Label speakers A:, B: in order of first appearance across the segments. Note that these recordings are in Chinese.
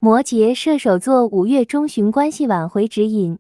A: 摩羯、射手座5月中旬关系挽回指引。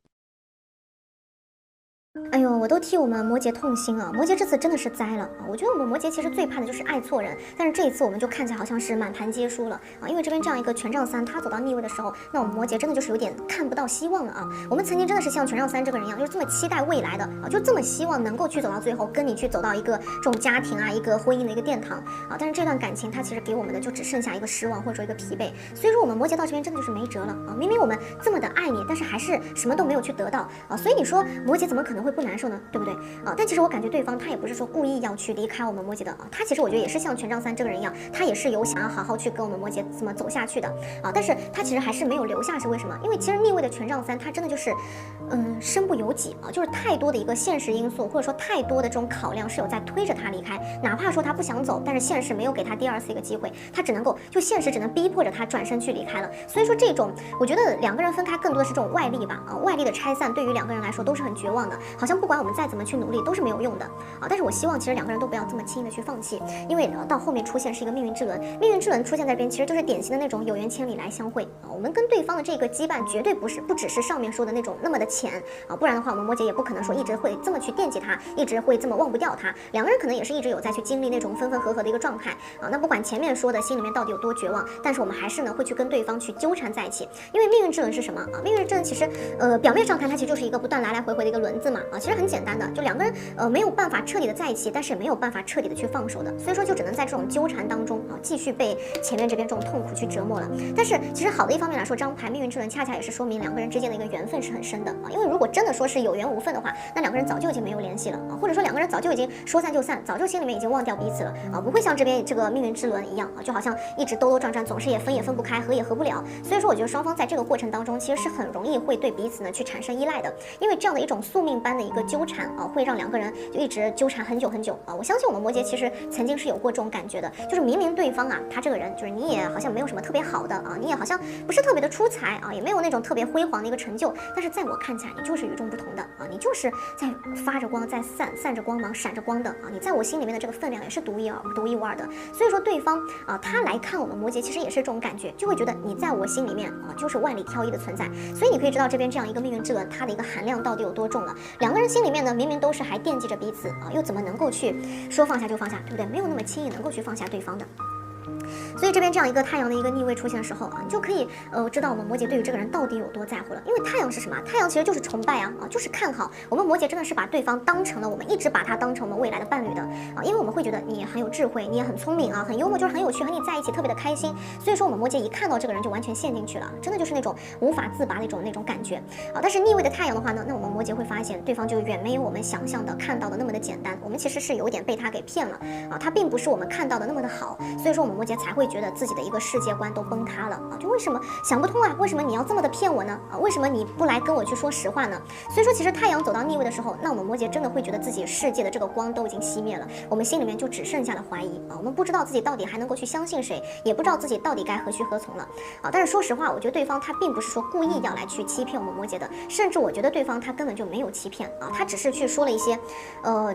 B: 哎呦，我都替我们摩羯痛心啊！摩羯这次真的是栽了啊！我觉得我们摩羯其实最怕的就是爱错人，但是这一次我们就看起来好像是满盘皆输了啊！因为这边这样一个权杖三，他走到逆位的时候，那我们摩羯真的就是有点看不到希望了啊！我们曾经真的是像权杖三这个人一样，就是这么期待未来的啊，就这么希望能够去走到最后，跟你去走到一个这种家庭啊，一个婚姻的一个殿堂啊！但是这段感情它其实给我们的就只剩下一个失望或者说一个疲惫，所以说我们摩羯到这边真的就是没辙了啊！明明我们这么的爱你，但是还是什么都没有去得到啊！所以你说摩羯怎么可能会不难受呢？对不对？但其实我感觉对方他也不是说故意要去离开我们摩羯的啊，他其实我觉得也是像权杖三这个人一样，他也是有想要好好去跟我们摩羯怎么走下去的啊，但是他其实还是没有留下，是为什么？因为其实逆位的权杖三他真的就是，身不由己啊，就是太多的一个现实因素，或者说太多的这种考量是有在推着他离开，哪怕说他不想走，但是现实没有给他第二次一个机会，他只能够就现实只能逼迫着他转身去离开了。所以说这种我觉得两个人分开更多的是这种外力吧啊，外力的拆散对于两个人来说都是很绝望的，好像不管我们再怎么去努力都是没有用的啊。但是我希望其实两个人都不要这么轻易的去放弃，因为到后面出现是一个命运之轮，命运之轮出现在这边其实就是典型的那种有缘千里来相会啊。我们跟对方的这个羁绊绝对不只是上面说的那种那么的浅啊，不然的话我们摩羯也不可能说一直会这么去惦记他，一直会这么忘不掉他。两个人可能也是一直有在去经历那种分分合合的一个状态啊。那不管前面说的心里面到底有多绝望，但是我们还是呢会去跟对方去纠缠在一起，因为命运之轮是什么啊？命运之轮其实表面上看它其实就是一个不断来来回回的一个轮子嘛啊，其实很简单的，就两个人没有办法彻底的在一起，但是也没有办法彻底的去放手的，所以说就只能在这种纠缠当中啊，继续被前面这边这种痛苦去折磨了。但是其实好的一方面来说，这张牌命运之轮恰恰也是说明两个人之间的一个缘分是很深的啊，因为如果真的说是有缘无分的话，那两个人早就已经没有联系了啊，或者说两个人早就已经说散就散，早就心里面已经忘掉彼此了啊，不会像这边这个命运之轮一样啊，就好像一直兜兜转转，总是也分不开，合也合不了。所以说我觉得双方在这个过程当中其实是很容易会对彼此呢去产生依赖的，因为这样的一种宿命般的一个纠缠啊，会让两个人就一直纠缠很久很久啊。我相信我们摩羯其实曾经是有过这种感觉的，就是明明对方啊，他这个人就是你也好像没有什么特别好的啊，你也好像不是特别的出彩啊，也没有那种特别辉煌的一个成就，但是在我看起来你就是与众不同的啊，你就是在发着光，在散着光芒，闪着光的啊，你在我心里面的这个分量也是独一无二的。所以说对方啊，他来看我们摩羯其实也是这种感觉，就会觉得你在我心里面啊就是万里挑一的存在。所以你可以知道这边这样一个命运之轮它的一个含量到底有多重了。两个人心里面呢明明都是还惦记着彼此啊，又怎么能够去说放下就放下，对不对？没有那么轻易能够去放下对方的。所以这边这样一个太阳的一个逆位出现的时候啊，你就可以知道我们摩羯对于这个人到底有多在乎了。因为太阳是什么？太阳其实就是崇拜啊，就是看好。我们摩羯真的是把对方当成了我们一直把他当成我们未来的伴侣的啊，因为我们会觉得你很有智慧，你也很聪明啊，很幽默，就是很有趣，和你在一起特别的开心。所以说我们摩羯一看到这个人就完全陷进去了，真的就是那种无法自拔的那种感觉啊。但是逆位的太阳的话呢，那我们摩羯会发现对方就远没有我们想象的看到的那么的简单，我们其实是有点被他给骗了啊，他并不是我们看到的那么的好，所以说我们摩羯才会觉得自己的一个世界观都崩塌了啊！就为什么想不通啊？为什么你要这么的骗我呢？啊，为什么你不来跟我去说实话呢？所以说，其实太阳走到逆位的时候，那我们摩羯真的会觉得自己世界的这个光都已经熄灭了，我们心里面就只剩下了怀疑啊！我们不知道自己到底还能够去相信谁，也不知道自己到底该何去何从了啊！但是说实话，我觉得对方他并不是说故意要来去欺骗我们摩羯的，甚至我觉得对方他根本就没有欺骗啊，他只是去说了一些，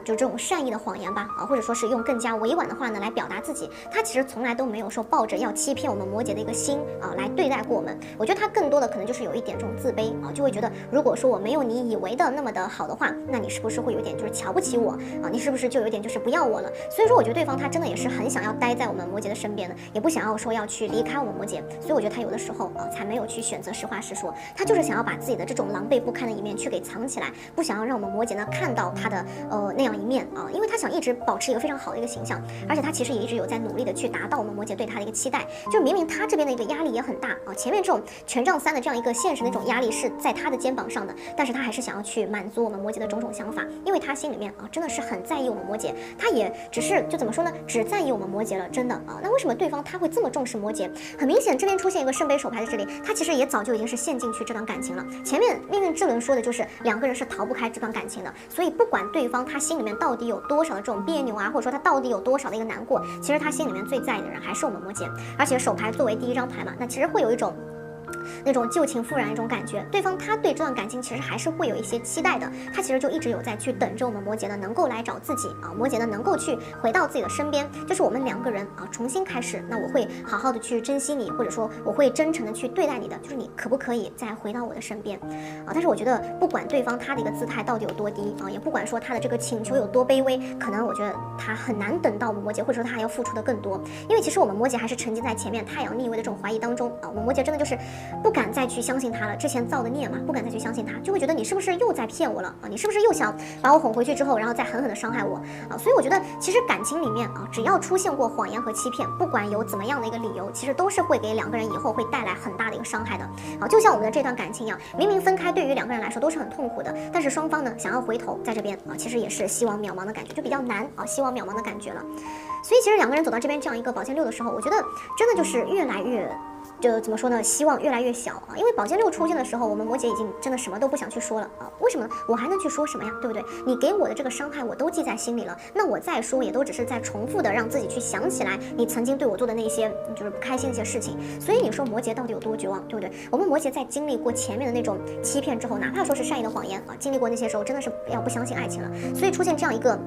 B: 就这种善意的谎言吧啊，或者说是用更加委婉的话呢来表达自己，他其实从来都没有说抱着要欺骗我们摩羯的一个心啊来对待过我们。我觉得他更多的可能就是有一点这种自卑啊，就会觉得如果说我没有你以为的那么的好的话，那你是不是会有点就是瞧不起我啊？你是不是就有点就是不要我了？所以说我觉得对方他真的也是很想要待在我们摩羯的身边的，也不想要说要去离开我们摩羯。所以我觉得他有的时候啊才没有去选择实话实说，他就是想要把自己的这种狼狈不堪的一面去给藏起来，不想要让我们摩羯呢看到他的那样一面啊，因为他想一直保持一个非常好的一个形象，而且他其实也一直有在努力的去达到我们摩羯对他的一个期待，就是明明他这边的一个压力也很大啊，前面这种权杖三的这样一个现实的一种压力是在他的肩膀上的，但是他还是想要去满足我们摩羯的种种想法，因为他心里面啊真的是很在意我们摩羯，他也只是就怎么说呢，只在意我们摩羯了，真的啊。那为什么对方他会这么重视摩羯？很明显这边出现一个圣杯手牌在这里，他其实也早就已经是陷进去这段感情了。前面命运之轮说的就是两个人是逃不开这段感情的，所以不管对方他心里面到底有多少的这种别扭啊，或者说他到底有多少的一个难过，其实他心里面最在意的人还是我们摩羯。而且手牌作为第一张牌嘛，那其实会有一种那种旧情复燃那种感觉，对方他对这段感情其实还是会有一些期待的，他其实就一直有在去等着我们摩羯呢能够来找自己啊，摩羯呢能够去回到自己的身边，就是我们两个人啊重新开始，那我会好好的去珍惜你，或者说我会真诚的去对待你的，就是你可不可以再回到我的身边啊？但是我觉得不管对方他的一个姿态到底有多低啊，也不管说他的这个请求有多卑微，可能我觉得他很难等到我们摩羯，或者说他还要付出的更多，因为其实我们摩羯还是沉浸在前面太阳逆位的这种怀疑当中啊，我们摩羯真的就是不敢再去相信他了，之前造的孽嘛，不敢再去相信他，就会觉得你是不是又在骗我了啊？你是不是又想把我哄回去之后，然后再狠狠的伤害我啊？所以我觉得其实感情里面啊，只要出现过谎言和欺骗，不管有怎么样的一个理由，其实都是会给两个人以后会带来很大的一个伤害的啊。就像我们的这段感情一样，明明分开对于两个人来说都是很痛苦的，但是双方呢想要回头在这边啊，其实也是希望渺茫的感觉，就比较难啊，希望渺茫的感觉了。所以其实两个人走到这边这样一个宝剑六的时候，我觉得真的就是越来越。就怎么说呢？希望越来越小啊！因为宝剑六出现的时候，我们摩羯已经真的什么都不想去说了啊！为什么呢？我还能去说什么呀？对不对？你给我的这个伤害我都记在心里了，那我再说也都只是在重复的让自己去想起来你曾经对我做的那些就是不开心的一些事情。所以你说摩羯到底有多绝望，对不对？我们摩羯在经历过前面的那种欺骗之后，哪怕说是善意的谎言啊，经历过那些时候，真的是要不相信爱情了。所以出现这样一个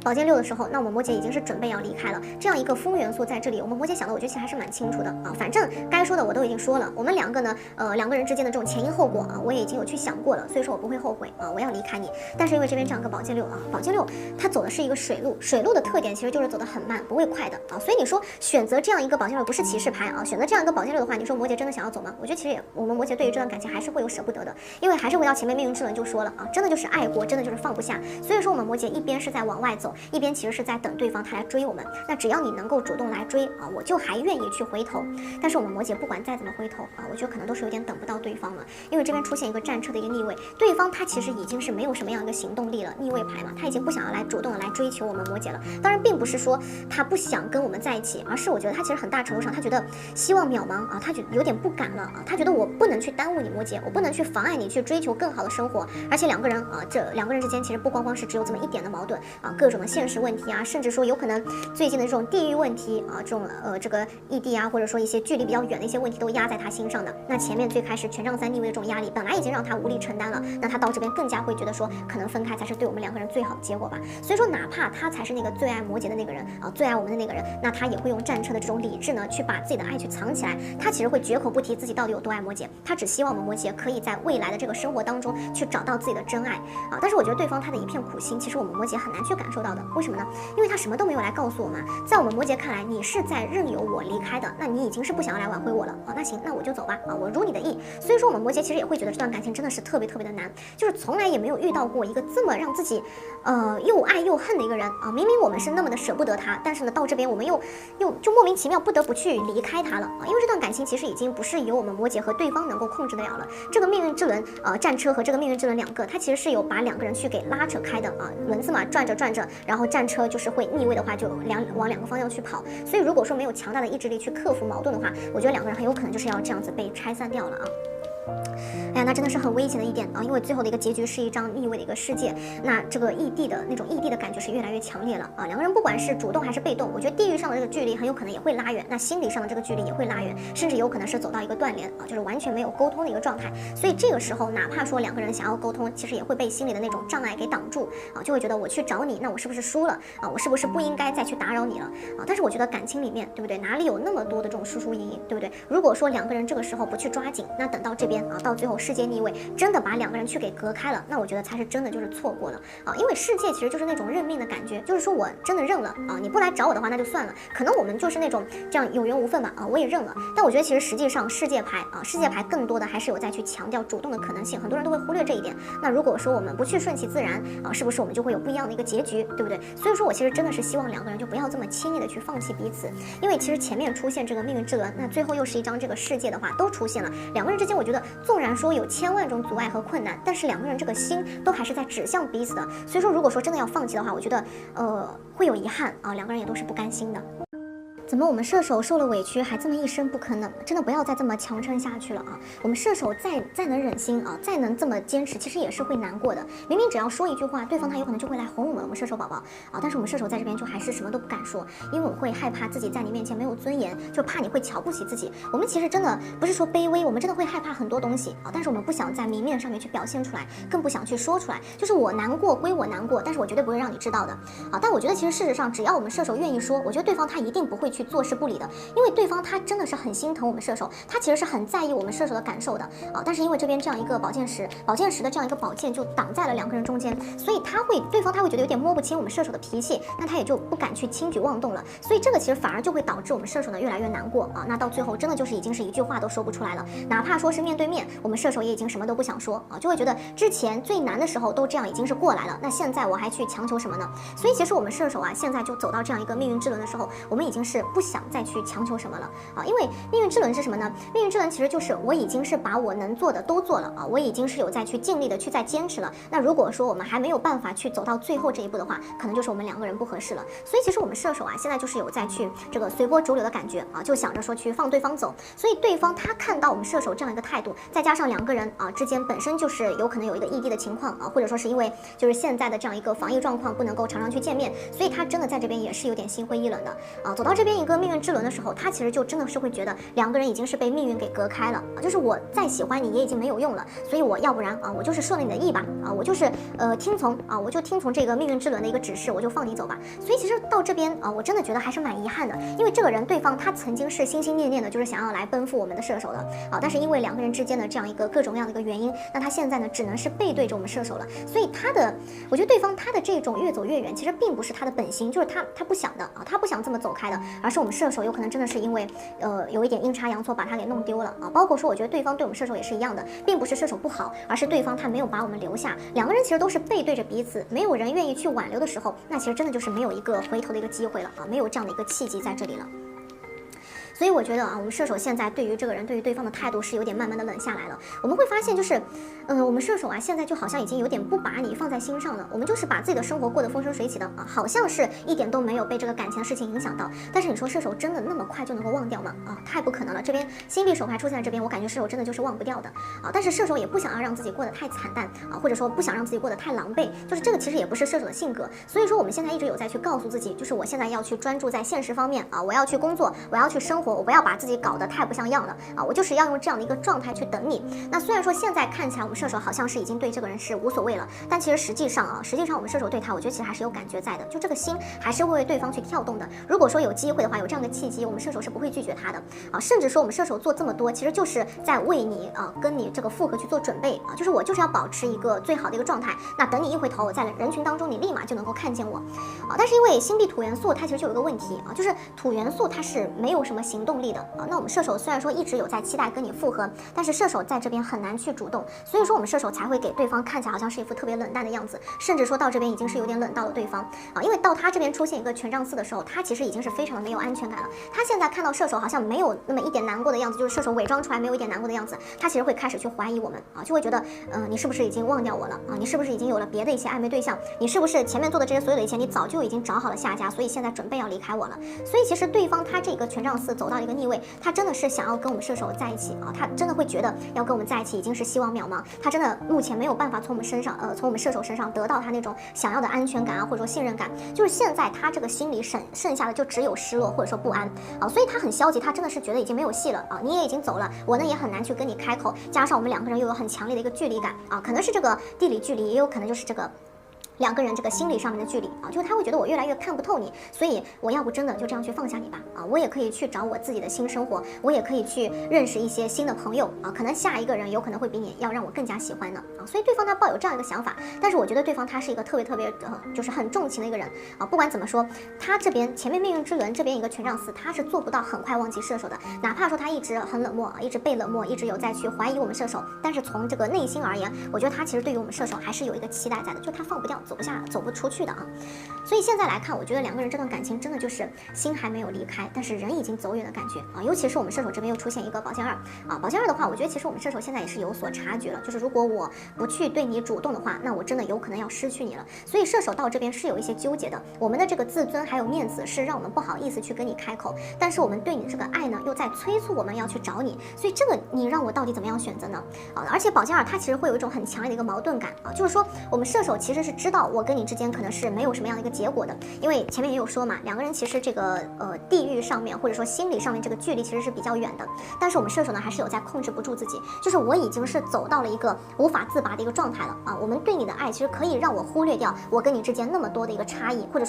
B: 宝剑六的时候，那我们摩羯已经是准备要离开了。这样一个风元素在这里，我们摩羯想的，我觉得其实还是蛮清楚的啊。反正该说的我都已经说了，我们两个呢，两个人之间的这种前因后果啊，我也已经有去想过了，所以说我不会后悔啊，我要离开你。但是因为这边这样一个宝剑六啊，宝剑六它走的是一个水路，水路的特点其实就是走得很慢，不会快的啊。所以你说选择这样一个宝剑六不是骑士牌啊，选择这样一个宝剑六的话，你说摩羯真的想要走吗？我觉得其实也，我们摩羯对于这段感情还是会有舍不得的，因为还是回到前面命运之轮就说了啊，真的就是爱过，真的就是放不下。所以说我们摩羯一边是在往外走，一边其实是在等对方他来追我们，那只要你能够主动来追啊，我就还愿意去回头。但是我们摩羯不管再怎么回头啊，我觉得可能都是有点等不到对方了，因为这边出现一个战车的一个逆位，对方他其实已经是没有什么样一个行动力了，逆位牌嘛，他已经不想要来主动的来追求我们摩羯了。当然并不是说他不想跟我们在一起，而是我觉得他其实很大程度上他觉得希望渺茫啊，他觉得有点不敢了啊，他觉得我不能去耽误你摩羯，我不能去妨碍你去追求更好的生活，而且两个人啊，这两个人之间其实不光光是只有这么一点的矛盾啊，各种的现实问题啊，甚至说有可能最近的这种地域问题啊，这种这个异地啊，或者说一些距离比较远的一些问题都压在他心上的。那前面最开始权杖三逆位的这种压力，本来已经让他无力承担了，那他到这边更加会觉得说，可能分开才是对我们两个人最好的结果吧。所以说，哪怕他才是那个最爱摩羯的那个人啊，最爱我们的那个人，那他也会用战车的这种理智呢，去把自己的爱去藏起来。他其实会绝口不提自己到底有多爱摩羯，他只希望我们摩羯可以在未来的这个生活当中去找到自己的真爱啊。但是我觉得对方他的一片苦心，其实我们摩羯很难去感受到的。为什么呢？因为他什么都没有来告诉我们，在我们摩羯看来，你是在任由我离开的，那你已经是不想要来挽回我了啊。那行，那我就走吧啊，我如你的意。所以说我们摩羯其实也会觉得这段感情真的是特别特别的难，就是从来也没有遇到过一个这么让自己又爱又恨的一个人啊。明明我们是那么的舍不得他，但是呢到这边我们又就莫名其妙不得不去离开他了啊。因为这段感情其实已经不是由我们摩羯和对方能够控制得了了。这个命运之轮战车和这个命运之轮两个，它其实是有把两个人去给拉扯开的啊。轮子嘛转着转着，然后战车就是会逆位的话就往两个方向去跑。所以如果说没有强大的意志力去克服矛盾的话，我觉得两个人很有可能就是要这样子被拆散掉了啊。哎呀，那真的是很危险的一点啊！因为最后的一个结局是一张逆位的一个世界，那这个异地的那种异地的感觉是越来越强烈了啊！两个人不管是主动还是被动，我觉得地域上的这个距离很有可能也会拉远，那心理上的这个距离也会拉远，甚至有可能是走到一个断联啊，就是完全没有沟通的一个状态。所以这个时候，哪怕说两个人想要沟通，其实也会被心里的那种障碍给挡住啊，就会觉得我去找你，那我是不是输了啊？我是不是不应该再去打扰你了啊？但是我觉得感情里面，对不对？哪里有那么多的这种输输赢赢，对不对？如果说两个人这个时候不去抓紧，那等到这边啊，到最后世界逆位真的把两个人去给隔开了，那我觉得才是真的就是错过了啊！因为世界其实就是那种认命的感觉，就是说我真的认了啊，你不来找我的话那就算了，可能我们就是那种这样有缘无分吧啊，我也认了。但我觉得其实实际上世界牌更多的还是有在去强调主动的可能性，很多人都会忽略这一点。那如果说我们不去顺其自然啊，是不是我们就会有不一样的一个结局，对不对？所以说我其实真的是希望两个人就不要这么轻易的去放弃彼此，因为其实前面出现这个命运之轮，那最后又是一张这个世界的话都出现了，两个人之间我觉得纵然说有千万种阻碍和困难，但是两个人这个心都还是在指向彼此的。所以说如果说真的要放弃的话，我觉得会有遗憾啊，两个人也都是不甘心的。怎么我们射手受了委屈还这么一声不吭呢？真的不要再这么强撑下去了啊！我们射手再能忍心啊，再能这么坚持，其实也是会难过的。明明只要说一句话，对方他有可能就会来哄我们射手宝宝啊，但是我们射手在这边就还是什么都不敢说，因为我们会害怕自己在你面前没有尊严，就怕你会瞧不起自己。我们其实真的不是说卑微，我们真的会害怕很多东西啊，但是我们不想在明面上面去表现出来，更不想去说出来。就是我难过归我难过，但是我绝对不会让你知道的啊。但我觉得其实事实上，只要我们射手愿意说，我觉得对方他一定不会去坐视不理的。因为对方他真的是很心疼我们射手，他其实是很在意我们射手的感受的啊。但是因为这边这样一个宝剑十的这样一个宝剑就挡在了两个人中间，所以对方他会觉得有点摸不清我们射手的脾气，那他也就不敢去轻举妄动了。所以这个其实反而就会导致我们射手呢越来越难过啊。那到最后真的就是已经是一句话都说不出来了，哪怕说是面对面，我们射手也已经什么都不想说啊，就会觉得之前最难的时候都这样已经是过来了，那现在我还去强求什么呢？所以其实我们射手啊，现在就走到这样一个命运之轮的时候，我们已经是不想再去强求什么了啊，因为命运之轮是什么呢？命运之轮其实就是我已经是把我能做的都做了啊，我已经是有在去尽力的去在坚持了。那如果说我们还没有办法去走到最后这一步的话，可能就是我们两个人不合适了。所以其实我们射手啊，现在就是有在去这个随波逐流的感觉啊，就想着说去放对方走。所以对方他看到我们射手这样一个态度，再加上两个人啊之间本身就是有可能有一个异地的情况啊，或者说是因为就是现在的这样一个防疫状况不能够常常去见面，所以他真的在这边也是有点心灰意冷的啊。走到这边一个命运之轮的时候，他其实就真的是会觉得两个人已经是被命运给隔开了啊，就是我再喜欢你也已经没有用了，所以我要不然啊，我就是顺了你的意吧啊，我就是听从啊，我就听从这个命运之轮的一个指示，我就放你走吧。所以其实到这边啊，我真的觉得还是蛮遗憾的，因为这个人对方他曾经是心心念念的，就是想要来奔赴我们的射手的啊，但是因为两个人之间的这样一个各种各样的一个原因，那他现在呢只能是背对着我们射手了。所以我觉得对方他的这种越走越远，其实并不是他的本心，就是他不想的啊，他不想这么走开的，而是我们射手有可能真的是因为有一点阴差阳错把他给弄丢了啊。包括说我觉得对方对我们射手也是一样的，并不是射手不好，而是对方他没有把我们留下，两个人其实都是背对着彼此，没有人愿意去挽留的时候，那其实真的就是没有一个回头的一个机会了啊，没有这样的一个契机在这里了。所以我觉得啊，我们射手现在对于这个人，对于对方的态度是有点慢慢的冷下来了。我们会发现就是，我们射手啊，现在就好像已经有点不把你放在心上了。我们就是把自己的生活过得风生水起的啊，好像是一点都没有被这个感情的事情影响到。但是你说射手真的那么快就能够忘掉吗？啊，太不可能了。这边星币手牌出现在这边，我感觉射手真的就是忘不掉的啊。但是射手也不想要让自己过得太惨淡啊，或者说不想让自己过得太狼狈，就是这个其实也不是射手的性格。所以说我们现在一直有在去告诉自己，就是我现在要去专注在现实方面啊，我要去工作，我要去生活，我不要把自己搞得太不像样了啊！我就是要用这样的一个状态去等你。那虽然说现在看起来我们射手好像是已经对这个人是无所谓了，但其实实际上我们射手对他，我觉得其实还是有感觉在的，就这个心还是会为对方去跳动的。如果说有机会的话，有这样的契机，我们射手是不会拒绝他的啊。甚至说我们射手做这么多，其实就是在为你跟你这个复合去做准备啊，就是我就是要保持一个最好的一个状态。那等你一回头，我在人群当中，你立马就能够看见我啊。但是因为星币土元素，它其实就有一个问题啊，就是土元素它是没有什么行动力的啊。那我们射手虽然说一直有在期待跟你复合，但是射手在这边很难去主动，所以说我们射手才会给对方看起来好像是一副特别冷淡的样子，甚至说到这边已经是有点冷到了对方啊。因为到他这边出现一个权杖四的时候，他其实已经是非常的没有安全感了。他现在看到射手好像没有那么一点难过的样子，就是射手伪装出来没有一点难过的样子，他其实会开始去怀疑我们啊，就会觉得你是不是已经忘掉我了啊？你是不是已经有了别的一些暧昧对象？你是不是前面做的这些所有的一切，你早就已经找好了下家，所以现在准备要离开我了？所以其实对方他这个权杖四走到一个逆位，他真的是想要跟我们射手在一起啊，他真的会觉得要跟我们在一起已经是希望渺茫，他真的目前没有办法从我们射手身上得到他那种想要的安全感啊，或者说信任感，就是现在他这个心里剩下的就只有失落或者说不安啊，所以他很消极，他真的是觉得已经没有戏了啊，你也已经走了，我呢也很难去跟你开口，加上我们两个人又有很强烈的一个距离感啊，可能是这个地理距离，也有可能就是这个两个人这个心理上面的距离啊，就是他会觉得我越来越看不透你，所以我要不真的就这样去放下你吧啊，我也可以去找我自己的新生活，我也可以去认识一些新的朋友啊，可能下一个人有可能会比你要让我更加喜欢呢啊，所以对方他抱有这样一个想法，但是我觉得对方他是一个特别就是很重情的一个人啊，不管怎么说，他这边前面命运之轮这边一个权杖四，他是做不到很快忘记射手的，哪怕说他一直很冷漠啊，一直被冷漠，一直有在去怀疑我们射手，但是从这个内心而言，我觉得他其实对于我们射手还是有一个期待在的，就他放不掉。走不出去的啊。所以现在来看，我觉得两个人这段感情真的就是心还没有离开，但是人已经走远的感觉啊。尤其是我们射手这边又出现一个宝剑二啊，宝剑二的话，我觉得其实我们射手现在也是有所察觉了，就是如果我不去对你主动的话，那我真的有可能要失去你了。所以射手到这边是有一些纠结的，我们的这个自尊还有面子是让我们不好意思去跟你开口，但是我们对你的这个爱呢，又在催促我们要去找你，所以这个你让我到底怎么样选择呢？啊，而且宝剑二它其实会有一种很强烈的一个矛盾感啊，就是说我们射手其实是知道我跟你之间可能是没有什么样的一个结果的，因为前面也有说嘛，两个人其实这个地域上面或者说心理上面这个距离其实是比较远的，但是我们射手呢还是有在控制不住自己，就是我已经是走到了一个无法自拔的一个状态了啊，我们对你的爱其实可以让我忽略掉我跟你之间那么多的一个差异，或者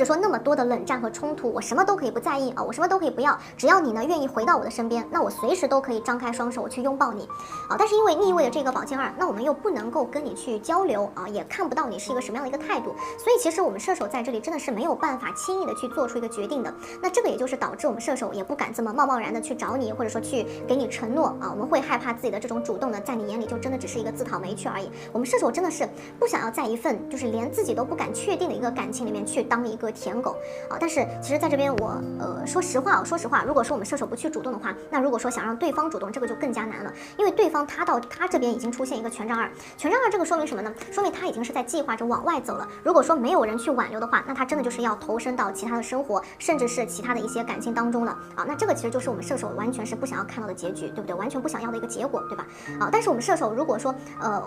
B: 说那么多的冷战和冲突，我什么都可以不在意啊，我什么都可以不要，只要你呢愿意回到我的身边，那我随时都可以张开双手我去拥抱你啊。但是因为逆位的这个宝剑二，那我们又不能够跟你去交流啊，也看不到你是一个什么样的一个态度，所以其实我们射手在这里真的是没有办法轻易的去做出一个决定的。那这个也就是导致我们射手也不敢这么贸贸然的去找你，或者说去给你承诺啊，我们会害怕自己的这种主动呢，在你眼里就真的只是一个自讨没趣而已。我们射手真的是不想要在一份就是连自己都不敢确定的一个感情里面去当一个舔狗啊。但是其实在这边我说实话，如果说我们射手不去主动的话，那如果说想让对方主动，这个就更加难了，因为对方他这边已经出现一个权杖二，权杖二这个说明什么呢？说明他已经是在计划着往外走了。如果说没有人去挽留的话，那他真的就是要投身到其他的生活，甚至是其他的一些感情当中了啊。那这个其实就是我们射手完全是不想要看到的结局，对不对？完全不想要的一个结果，对吧？啊，但是我们射手如果说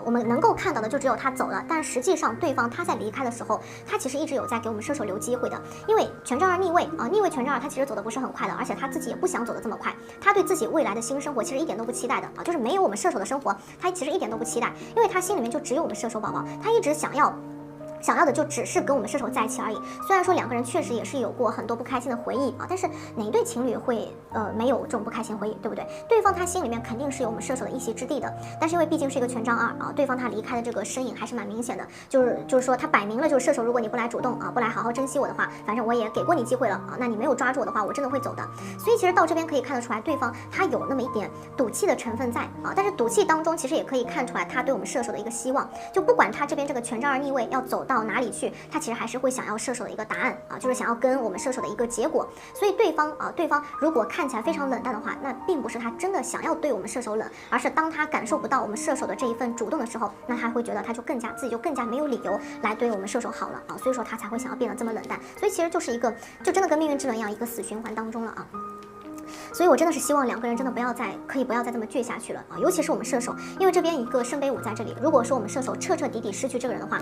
B: 我们能够看到的就只有他走了，但实际上对方他在离开的时候，他其实一直有在给我们射手留机会的，因为权杖二逆位啊，逆位权杖二他其实走的不是很快的，而且他自己也不想走的这么快，他对自己未来的新生活其实一点都不期待的啊，就是没有我们射手的生活，他其实一点都不期待，因为他心里面就只有我们射手宝宝，他一直想要的就只是跟我们射手在一起而已。虽然说两个人确实也是有过很多不开心的回忆啊，但是哪一对情侣会没有这种不开心回忆，对不对？对方他心里面肯定是有我们射手的一席之地的，但是因为毕竟是一个权杖二啊，对方他离开的这个身影还是蛮明显的，就是说他摆明了就是射手，如果你不来主动啊，不来好好珍惜我的话，反正我也给过你机会了啊，那你没有抓住我的话，我真的会走的。所以其实到这边可以看得出来，对方他有那么一点赌气的成分在啊，但是赌气当中其实也可以看出来他对我们射手的一个希望，就不管他这边这个权杖二逆位要走到哪里去，他其实还是会想要射手的一个答案啊，就是想要跟我们射手的一个结果。所以对方如果看起来非常冷淡的话，那并不是他真的想要对我们射手冷，而是当他感受不到我们射手的这一份主动的时候，那他会觉得他就自己就更加没有理由来对我们射手好了啊，所以说他才会想要变得这么冷淡。所以其实就是就真的跟命运之轮一样，一个死循环当中了啊。所以我真的是希望两个人真的可以不要再这么倔下去了啊！尤其是我们射手，因为这边一个圣杯五在这里，如果说我们射手彻底失去这个人的话，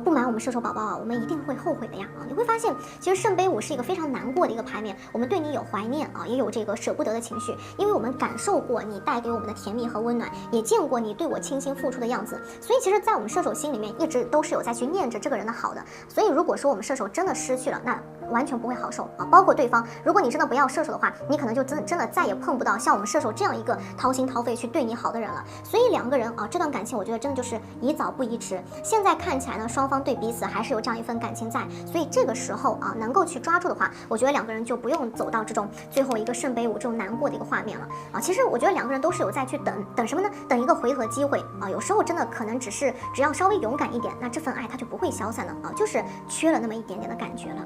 B: 不瞒我们射手宝宝啊，我们一定会后悔的呀啊！你会发现，其实圣杯五是一个非常难过的一个牌面，我们对你有怀念啊，也有这个舍不得的情绪，因为我们感受过你带给我们的甜蜜和温暖，也见过你对我倾心付出的样子，所以其实，在我们射手心里面一直都是有在去念着这个人的好的。所以如果说我们射手真的失去了，那完全不会好受啊！包括对方，如果你真的不要射手的话，你可能就真的再也碰不到像我们射手这样一个掏心掏肺去对你好的人了。所以两个人啊，这段感情我觉得真的就是宜早不宜迟。现在看起来呢，双方对彼此还是有这样一份感情在，所以这个时候啊，能够去抓住的话，我觉得两个人就不用走到这种最后一个圣杯五这种难过的一个画面了啊。其实我觉得两个人都是有在去等什么呢？等一个回合机会啊。有时候真的可能只要稍微勇敢一点，那这份爱它就不会消散了啊，就是缺了那么一点点的感觉了。